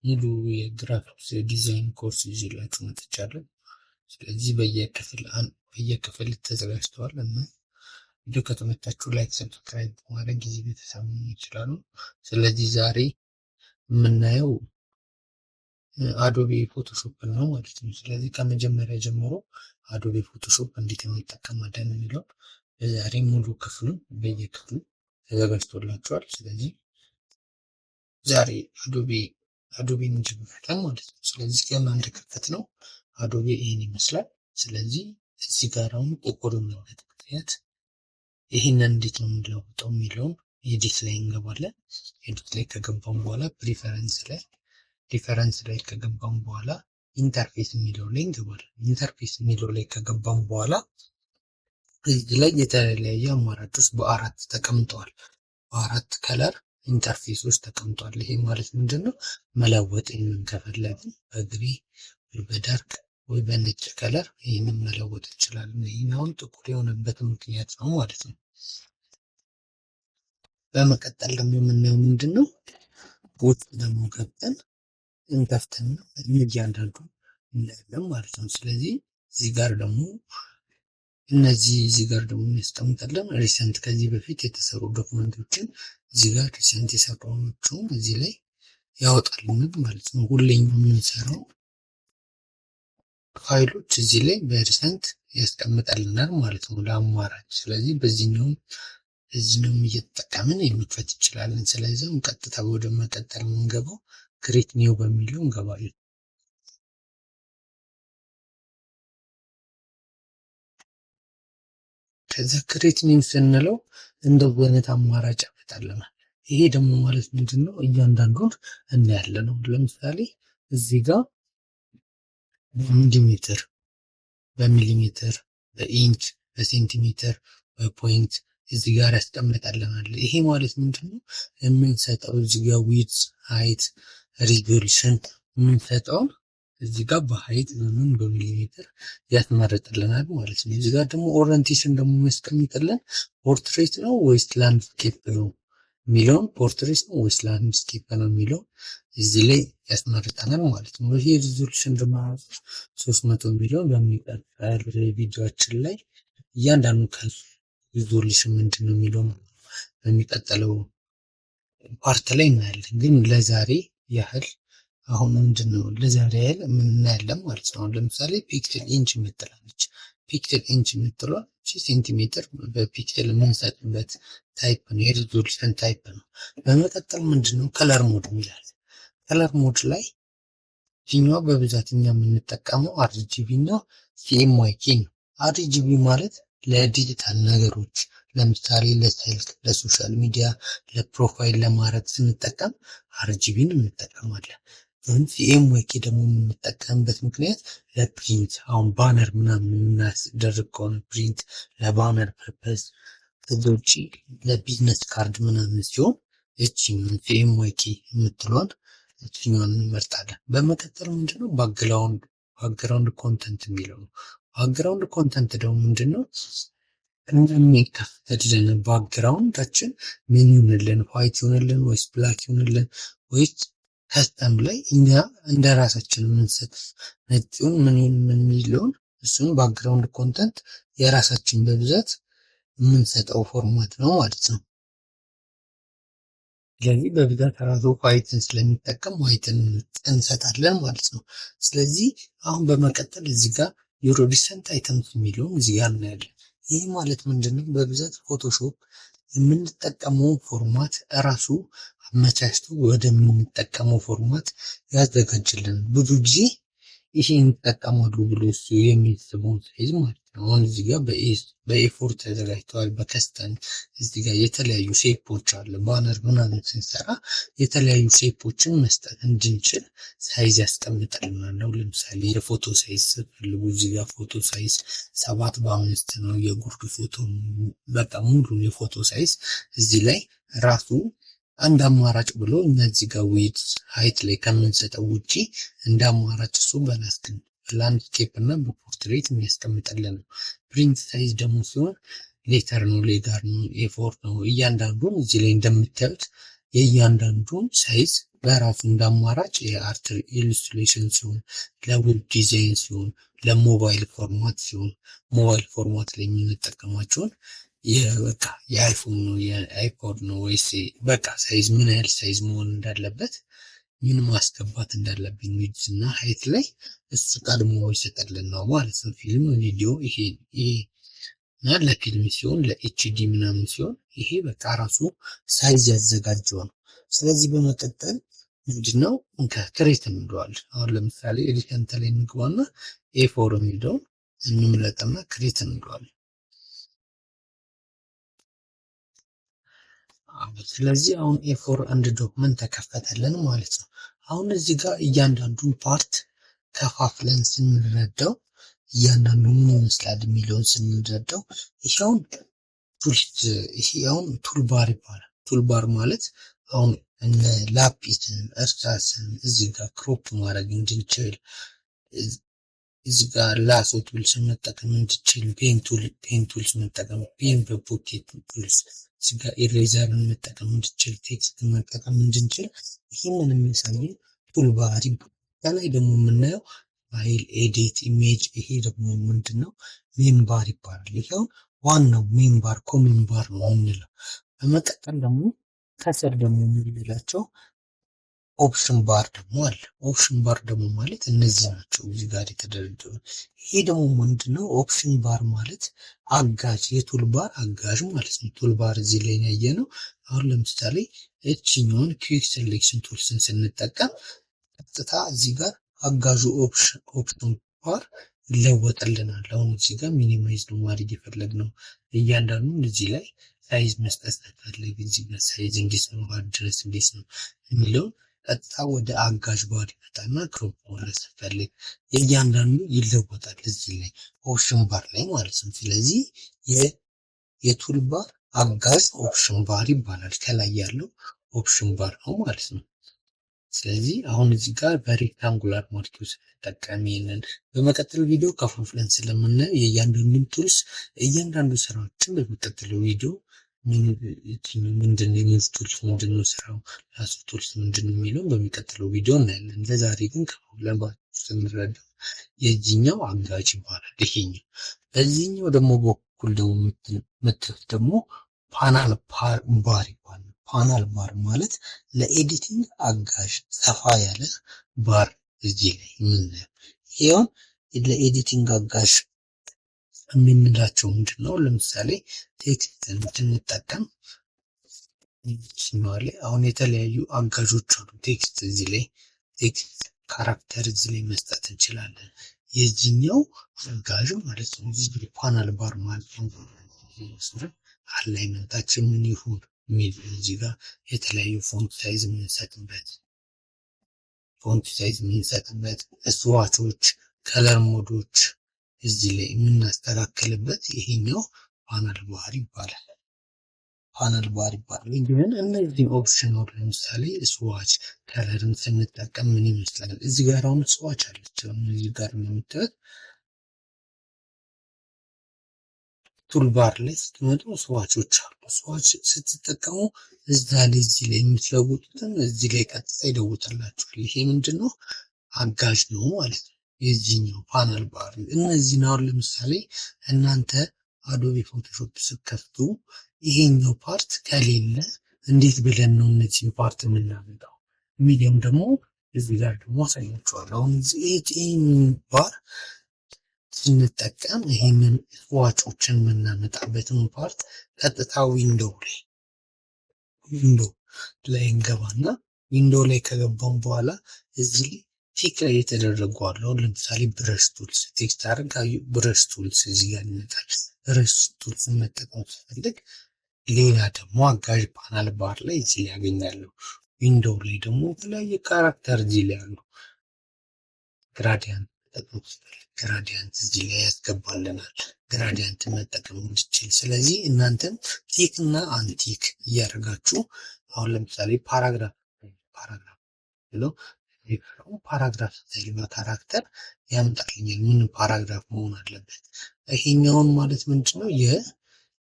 ሙሉ የግራፊክስ ዲዛይን ኮርስ ይዤላችሁ መጥቻለሁ። ስለዚህ በየክፍል ተዘጋጅተዋል እና ቪዲዮ ከተመቻችሁ ላይክ፣ ሰብስክራይብ በማድረግ ጊዜ ቤተሰብ መሆን ይችላሉ። ስለዚህ ዛሬ የምናየው አዶቤ ፎቶሾፕ ነው ማለት ነው። ስለዚህ ከመጀመሪያ ጀምሮ አዶቤ ፎቶሾፕ እንዴት እንጠቀማለን የሚለው በዛሬ ሙሉ ክፍሉን በየክፍሉ ተዘጋጅቶላችኋል። ስለዚህ ዛሬ አዶቤን እንጀምራለን ማለት ነው። ስለዚህ ገና እንደከፈት ነው አዶቤ ይህን ይመስላል። ስለዚህ እዚህ ጋር አሁን ጥቁር የሚሆንበት ምክንያት ይህንን እንዴት ነው የምንለውጠው የሚለውን ኤዲት ላይ እንገባለን። ኤዲት ላይ ከገባን በኋላ ሪፈረንስ ላይ ከገባን በኋላ ኢንተርፌስ የሚለው ላይ እንገባለን። ኢንተርፌስ የሚለው ላይ ከገባን በኋላ እዚህ ላይ የተለያየ አማራጮች በአራት ተቀምጠዋል። በአራት ከለር ኢንተርፌሶች ተቀምጧል። ይሄ ማለት ምንድነው? መለወጥ ከፈለግን በግሪ ወይ በዳርክ ወይ በነጭ ከለር ይህንን መለወጥ እንችላለን። ይህኛውን ጥቁር የሆነበት ምክንያት ነው ማለት ነው። በመቀጠል ደግሞ የምናየው ምንድነው? ውስጥ ደግሞ ገብተን እንከፍተን እያንዳንዱ እናያለን ማለት ነው። ስለዚህ እዚህ ጋር ደግሞ እዚህ ጋር ደግሞ የሚያስቀምጠልን ሪሰንት ከዚህ በፊት የተሰሩ ዶክመንቶችን እዚህ ጋር ሪሰንት የሰራዎቹን እዚህ ላይ ያወጣልን ማለት ነው። ሁሌም የምንሰራው ፋይሎች እዚህ ላይ በሪሰንት ያስቀምጠልናል ማለት ነው ለአማራጭ። ስለዚህ በዚህኛውም እየተጠቀምን መክፈት እንችላለን። ስለዚህ ቀጥታ ወደ መቀጠል የምንገባው ክሬት ኒው በሚለው እንገባለን። ከዛ ክሬት ኒው ስንለው እንደዚህ አይነት አማራጭ ያመጣልናል። ይሄ ደግሞ ማለት ምንድነው? እያንዳንዱን እናያለን ነው። ለምሳሌ እዚህ ጋር በሚሊሜትር፣ በኢንች፣ በሴንቲሜትር፣ በፖይንት እዚህ ጋር ያስቀምጣልናል። ይሄ ማለት ምንድነው? የምንሰጠው እዚህ ጋር ዊድዝ፣ ሃይት፣ ሪዞሉሽን የምንሰጠውን እዚህ ጋር በሃይት በሚሊሜትር ያስመርጥልናል ማለት ነው። እዚህ ጋር ደግሞ ኦሪየንቴሽን ደግሞ የሚያስቀምጥልን ፖርትሬት ነው ወይስ ላንድስኬፕ ነው የሚለውን ፖርትሬት ነው ወይስ ላንድስኬፕ ነው የሚለውን እዚህ ላይ ያስመርጠናል ማለት ነው። ይሄ ሪዞሉሽን ደግሞ 300 የሚለውን በሚቀጥለው ቪዲዮአችን ላይ እያንዳንዱ ሪዞሉሽን ምንድነው የሚለውን በሚቀጥለው ፓርት ላይ እናያለን። ግን ለዛሬ ያህል አሁን ምንድነው ለዛሬ ያህል እናያለን ማለት ነው። ለምሳሌ ፒክስል ኢንች የምትላለች ፒክስል ኢንች የምትለው ሴንቲሜትር በፒክስል የምንሰጥበት ታይፕ ነው፣ የሪዞሉሽን ታይፕ ነው። በመቀጠል ምንድነው ከለር ሞድ ይላል። ከለር ሞድ ላይ ይህኛው በብዛት እኛ የምንጠቀመው አርጂቢ እና ሲኤምዋይኬ ነው። አርጂቢ ማለት ለዲጂታል ነገሮች ለምሳሌ ለስልክ፣ ለሶሻል ሚዲያ፣ ለፕሮፋይል ለማድረግ ስንጠቀም አርጂቢን እንጠቀማለን። ሲኤምዋይኬ ደግሞ የምንጠቀምበት ምክንያት ለፕሪንት፣ አሁን ባነር ምናምን የምናስደርግ ከሆነ ፕሪንት ለባነር ፐርፐዝ፣ ከዛ ውጭ ለቢዝነስ ካርድ ምናምን ሲሆን ሲኤምዋይኬ የምትለውን እችኛውን እንመርጣለን። በመቀጠል ምንድነው ባክግራውንድ ኮንተንት የሚለው ነው። ባክግራውንድ ኮንተንት ደግሞ ምንድነው? እንደሚከፈትልን ባክግራውንዳችን ምን ይሁንልን፣ ዋይት ይሁንልን ወይስ ብላክ ይሁንልን ወይስ ከስተም ላይ እኛ እንደ ራሳችን የምንሰጥ ነጭውን ምን የሚለውን እሱን ባክግራውንድ ኮንተንት የራሳችን በብዛት የምንሰጠው ፎርማት ነው ማለት ነው። ስለዚህ በብዛት ራሱ ዋይትን ስለሚጠቀም ዋይትን እንሰጣለን ማለት ነው። ስለዚህ አሁን በመቀጠል እዚህ ጋር ዩሮ ሪሰንት አይተምስ የሚለውን እዚህ ጋር እናያለን። ይህ ማለት ምንድነው? በብዛት ፎቶሾፕ የምንጠቀመው ፎርማት እራሱ አመቻችቶ ወደምንጠቀመው ፎርማት ያዘጋጅልን። ብዙ ጊዜ ይሄን ይጠቀማሉ ብሎ እሱ የሚስበውን ሳይዝ ማለት ነው። አሁን እዚህ ጋር በኤ4 ተዘጋጅተዋል። በከስተም እዚህ ጋር የተለያዩ ሼፖች አለ። ባነር ምናምን ስንሰራ የተለያዩ ሼፖችን መስጠት እንድንችል ሳይዝ ያስቀምጥልናል። ለምሳሌ የፎቶ ሳይዝ ፈልጉ። እዚህ ጋር ፎቶ ሳይዝ 7:5 ነው የጉርድ ፎቶ። በቃ ሙሉ የፎቶ ሳይዝ እዚህ ላይ ራሱ አንድ አማራጭ ብሎ እነዚህ ጋር ዊድዝ ሃይት ላይ ከምንሰጠው ውጪ እንደ አማራጭ እሱ በላንድስኬፕ እና በፖርትሬት የሚያስቀምጥልን ነው። ፕሪንት ሳይዝ ደግሞ ሲሆን ሌተር ነው፣ ሌጋር ነው፣ ኤ4 ነው። እያንዳንዱን እዚህ ላይ እንደምታዩት የእያንዳንዱን ሳይዝ በራሱ እንዳማራጭ የአርት ኢሉስትሬሽን ሲሆን፣ ለዌብ ዲዛይን ሲሆን፣ ለሞባይል ፎርማት ሲሆን ሞባይል ፎርማት ላይ የምንጠቀማቸውን በቃ የአይፎን ነው የአይፖድ ነው ወይስ በቃ ሳይዝ ምን ያህል ሳይዝ መሆን እንዳለበት ምን ማስገባት እንዳለብኝ ዊድዝ እና ሃይት ላይ እሱ ቀድሞ ይሰጠልን ነው ማለት ነው። ፊልም ቪዲዮ ይሄ እና ለፊልም ሲሆን ለኤችዲ ምናምን ሲሆን ይሄ በቃ ራሱ ሳይዝ ያዘጋጀው ነው። ስለዚህ በመቀጠል ምንድነው ክሬት እንለዋለን። አሁን ለምሳሌ ኤዲተንት ላይ እንግባና ኤ4 የሚለውን እንምረጥና ክሬት እንለዋለን። ስለዚህ አሁን ኤ4 አንድ ዶክመንት ተከፈተልን ማለት ነው። አሁን እዚህ ጋር እያንዳንዱን ፓርት ከፋፍለን ስንረዳው እያንዳንዱ ምን ይመስላል የሚለውን ስንረዳው ይሄ አሁን ቱልባር ይባላል። ቱልባር ማለት አሁን እነ ላጲስን እርሳስን እዚህ ጋር ክሮፕ ማድረግ እንድንችል እዚህ ጋር ላሶ ቱልስ መጠቀም እንድንችል ፔንቱልስ መጠቀም ፔን በፖኬት ቱልስ እዚህ ጋር ኢሬዘርን መጠቀም እንድንችል ቴክስት መጠቀም እንድንችል ይህንን የሚያሳይ ቱልባር ይባላል። ከላይ ደግሞ የምናየው ፋይል ኤዲት ኢሜጅ ይሄ ደግሞ ምንድነው ሜንባር ይባላል። ይሄው ዋናው ሜንባር ኮሜንባር ነው የምንለው። በመቀጠል ደግሞ ከስር ደግሞ የምንላቸው ኦፕሽን ባር ደግሞ አለ። ኦፕሽን ባር ደግሞ ማለት እነዚህ ናቸው እዚህ ጋር የተደረደሩ። ይሄ ደግሞ ምንድነው ኦፕሽን ባር ማለት አጋዥ የቱል ባር አጋዥ ማለት ነው። ቱል ባር እዚህ ላይ ያየነው አሁን ለምሳሌ እቺኛውን ኩዊክ ሴሌክሽን ቱልስን ስንጠቀም ቀጥታ እዚህ ጋር አጋዡ ኦፕሽን ባር ይለወጥልናል። አሁን እዚህ ጋር ሚኒማይዝ ነው ማድረግ የፈለግነው እያንዳንዱን እዚህ ላይ ሳይዝ መስጠት ፈልግ እዚህ ጋር ሳይዝ እንዴት ነው አድረስ እንዴት ነው የሚለውን ቀጥታ ወደ አጋዥ ባር ይመጣና ክሮፕ ማድረግ ፈልግ የእያንዳንዱ ይለወጣል እዚህ ላይ ኦፕሽን ባር ላይ ማለት ነው። ስለዚህ የቱል ባር አጋዥ ኦፕሽን ባር ይባላል። ከላይ ያለው ኦፕሽን ባር ነው ማለት ነው። ስለዚህ አሁን እዚህ ጋር በሬክታንጉላር ማርኪው ስንጠቀም ይሄንን በመቀጠል ቪዲዮ ከፋፍለን ስለምናየው የእያንዳንዱን ቱልስ እያንዳንዱ ስራዎችን በሚቀጥለው ቪዲዮ ምንድነው የሚዝ ቱልስ ምንድነው ስራው ላሱ ቱልስ ምንድነው የሚለውን በሚቀጥለው ቪዲዮ እናያለን። ለዛሬ ግን ከፋፍለን ስንረዳው የዚህኛው አጋዥ ይባላል። ይሄኛው በዚህኛው ደግሞ በኩል ደግሞ የምትሉት ደግሞ ፓናል ባር ይባላል። ፓናል ባር ማለት ለኤዲቲንግ አጋዥ ሰፋ ያለ ባር እዚህ ላይ የምናየው ይሄውን ለኤዲቲንግ አጋዥ የምንላቸው ምንድነው? ለምሳሌ ቴክስትን ብንጠቀም ሲኖርሊ አሁን የተለያዩ አጋዦች አሉ። ቴክስት እዚህ ላይ ቴክስት ካራክተር እዚህ ላይ መስጠት እንችላለን። የዚህኛው አጋዥ ማለት ነው። እዚህ ፓናል ባር ማለት ነው። አላይመንታችን ምን ይሁን ሚል እዚህ ጋር የተለያዩ ፎንት ሳይዝ የምንሰጥበት ስዋቾች ከለር ሞዶች እዚህ ላይ የምናስተካክልበት ይሄኛው ፓናል ባር ይባላል። ፓናል ባር ይባላል። ግን እነዚህ ኦፕሽኖች ለምሳሌ ስዋች ከለርን ስንጠቀም ምን ይመስላል? እዚህ ጋር አሁን ስዋች አለች። እዚህ ጋር የምታዩት ቱልባር ላይ ስትመጡ ስዋቾች አሉ። ስዋች ስትጠቀሙ እዛ ላይ እዚህ ላይ የምትለውጡትን እዚህ ላይ ቀጥታ ይለውጥላችኋል። ይሄ ምንድነው አጋዥ ነው ማለት ነው። የዚህኛው ፓናል ባር እነዚህን አሁን ለምሳሌ እናንተ አዶቤ ፎቶሾፕ ስትከፍቱ ይሄኛው ፓርት ከሌለ እንዴት ብለን ነው እነዚህን ፓርት የምናመጣው ሚዲየም ደግሞ እዚህ ጋር ደግሞ አሳያችኋለሁ። አሁን ይሄን ባር ስንጠቀም ይሄንን ዋጮችን የምናመጣበትን ፓርት ቀጥታ ዊንዶው ላይ እንገባና ዊንዶው ላይ ከገባን በኋላ እዚህ ቲክ ላይ የተደረጉ አሉ። ለምሳሌ ብረሽ ቱልስ ቴክስት አድርጋዩ ብረሽ ቱልስ እዚህ ጋር ይመጣል። ብረሽ ቱልስ መጠቀም ስፈልግ ሌላ ደግሞ አጋዥ ፓናል ባር ላይ እዚህ ላይ ያገኛለሁ። ዊንዶው ላይ ደግሞ የተለያየ ካራክተር እዚህ ላይ አሉ። ግራዲያንት እዚህ ላይ ያስገባልናል። ግራዲያንት መጠቀም እንድችል። ስለዚህ እናንተም ቲክ እና አንቲክ እያደረጋችሁ አሁን ለምሳሌ ፓራግራፍ ብለው ፓራግራፍ ስታይል በካራክተር ያምጣልኛል። ምን ፓራግራፍ መሆን አለበት? ይሄኛውን ማለት ምንድነው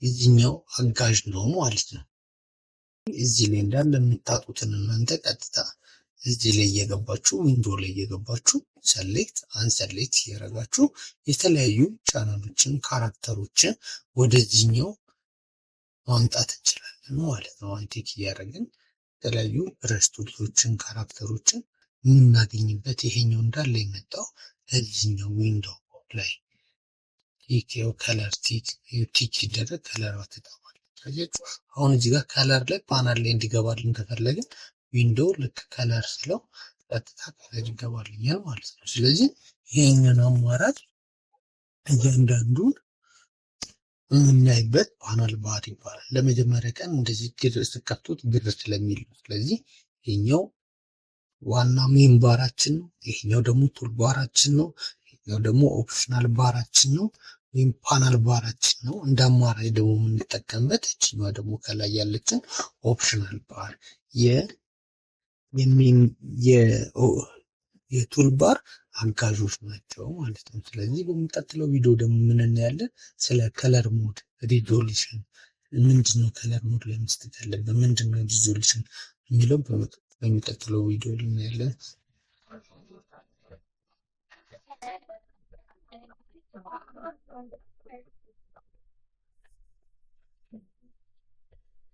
የዚህኛው አጋዥ ነው ማለት ነው። እዚህ ላይ እንዳለ የምታጡትን እናንተ ቀጥታ እዚህ ላይ እየገባችሁ ዊንዶ ላይ እየገባችሁ ሰሌክት አንሰሌክት እያደረጋችሁ የተለያዩ ቻናሎችን ካራክተሮችን ወደዚህኛው ማምጣት እንችላለን ማለት ነው። አንቲክ እያደረግን የተለያዩ ረስቶችን ካራክተሮችን የምናገኝበት ይሄኛው እንዳለ የመጣው እዚህኛው ዊንዶ ላይ ቲክው ከለር ቲክ ሲደረግ ከለር አትጠማል። አሁን እዚህ ጋር ከለር ላይ ፓናል ላይ እንዲገባልን ከፈለግን ዊንዶው ልክ ከለር ስለው ቀጥታ ከለር ይገባልኛል ማለት ነው። ስለዚህ ይሄንን አማራጭ እያንዳንዱን የምናይበት ፓናል ባር ይባላል። ለመጀመሪያ ቀን እንደዚህ ስትከፍቱት ግር ስለሚል ነው። ስለዚህ ይሄኛው ዋና ሜን ባራችን ነው። ይሄኛው ደግሞ ቱል ባራችን ነው። ይሄኛው ደግሞ ኦፕሽናል ባራችን ነው ወይም ፓናል ባራችን ነው። እንደ አማራጭ ደግሞ የምንጠቀምበት እችኛዋ ደግሞ ከላይ ያለችን ኦፕሽናል ባር የቱል ባር አጋዦች ናቸው ማለት ነው። ስለዚህ በሚቀጥለው ቪዲዮ ደግሞ ምን እናያለን? ስለ ከለር ሞድ ሪዞሉሽን ምንድነው፣ ከለር ሞድ ላይ መስጠት ያለብን ምንድነው ሪዞሉሽን የሚለው በሚቀጥለው ቪዲዮ ላይ እናያለን።